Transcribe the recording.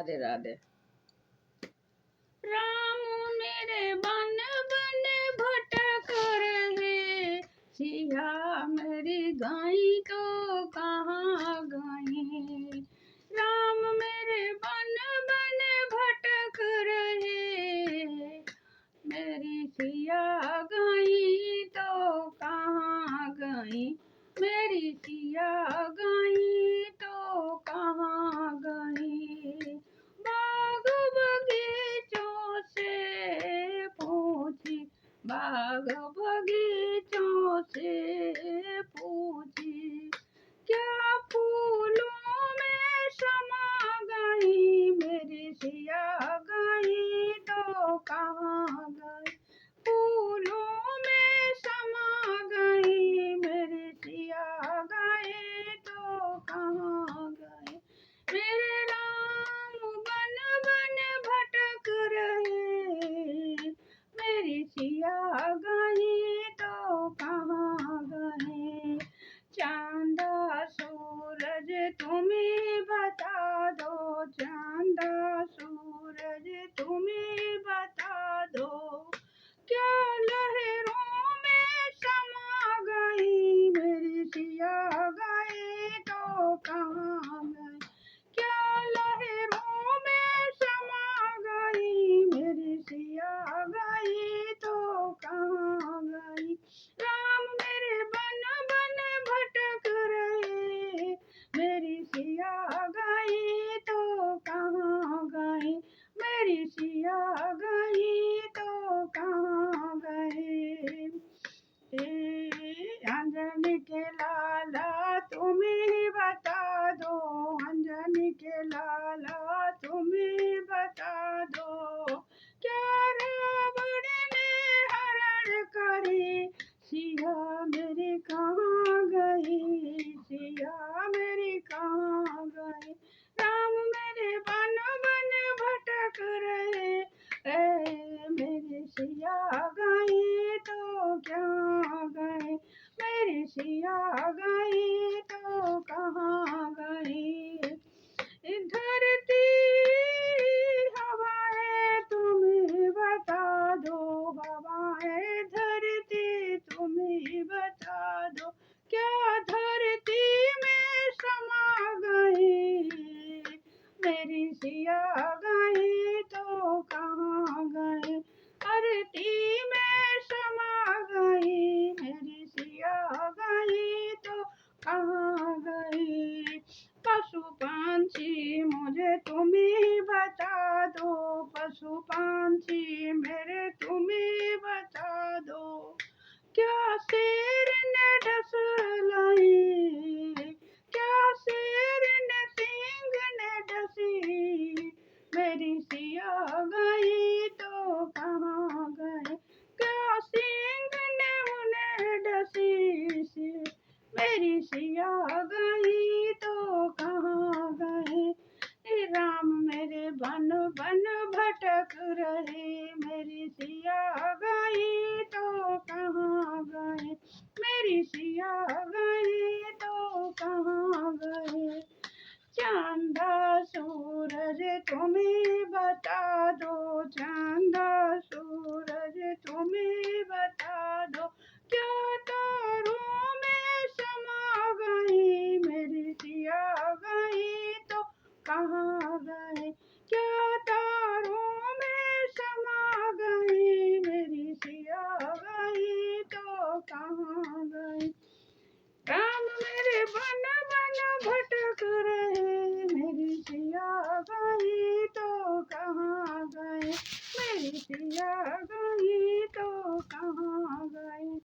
राधे राधे। राम मेरे बन बन भटक रहे, सिया मेरी गाई तो कहाँ गई। राम मेरे बन बन भटक रहे, मेरी सिया गई तो कहाँ गई। मेरी सिया गई तो कहाँ गई। बाग बगीचों से पूछी, बाग बगीचों से पूछी, क्या फूलों में समा गई। मेरी सिया गई तो कहाँ गई। फूलों में समा गई, मेरी सिया गई तो कहाँ गई। मेरे राम बन बन भटक रहे, मेरी सिया गई तो कहाँ गए। चांदा सूरज तुम्हें बता दो, चांदा सूरज तुम्हें बता दो, क्या लहरों में समा गई। मेरी सिया गई तो कहाँ गई। क्या लहरों में समा गई, मेरी सिया गई तो कहाँ गई। राम मेरे बन बन भटक रहे, मेरी सिया गई तो कहाँ गई। मेरी सिया गई तो कहाँ गई। अंजनी के लाला तुम्हें बता दो, अंजनी के लाला तुम्हें बता दो, क्या रावण ने हरण करी। सिया मेरी कहाँ गई, सिया मेरी कहाँ गई। राम मेरे बन बन भटक रहे, मेरी सिया गई तो क्या गई। मेरी सिया गई तो कहाँ गई। धरती हवाएं तुम्हें बता दो, हवाएं धरती तुम्हें बता दो, क्या धरती में समा गई। मेरी सिया गई तो कहाँ गई। धरती में समा गई, मेरी सिया गई तो कहाँ गई। पशु पंछी मुझे तुम्हें बता दो, पशु पंछी मेरे तुम्हें बता दो, क्या शेर ने डस लाई, क्या शेर ने सींग ने डसी। मेरी सिया गई तो कहाँ गए, क्या सींग ने उन्हें डसी। मेरी सिया गई तो कहाँ गए। राम मेरे बन बन भटक रहे, मेरी सिया गई तो कहाँ गए। मेरी सिया गई तो कहाँ गए। चांदा सूरज तुम्हें बता दो, चांदा सूरज तुम्हें बता दो, क्या तारों में समा गई। मेरी सिया गई तो कहाँ गए। क्या तारों में समा गई, मेरी सिया गई तो कहाँ गई। राम मेरे बन बन भटक रहे, मेरी सिया गई तो कहाँ गए। मेरी सिया गई तो कहाँ गए।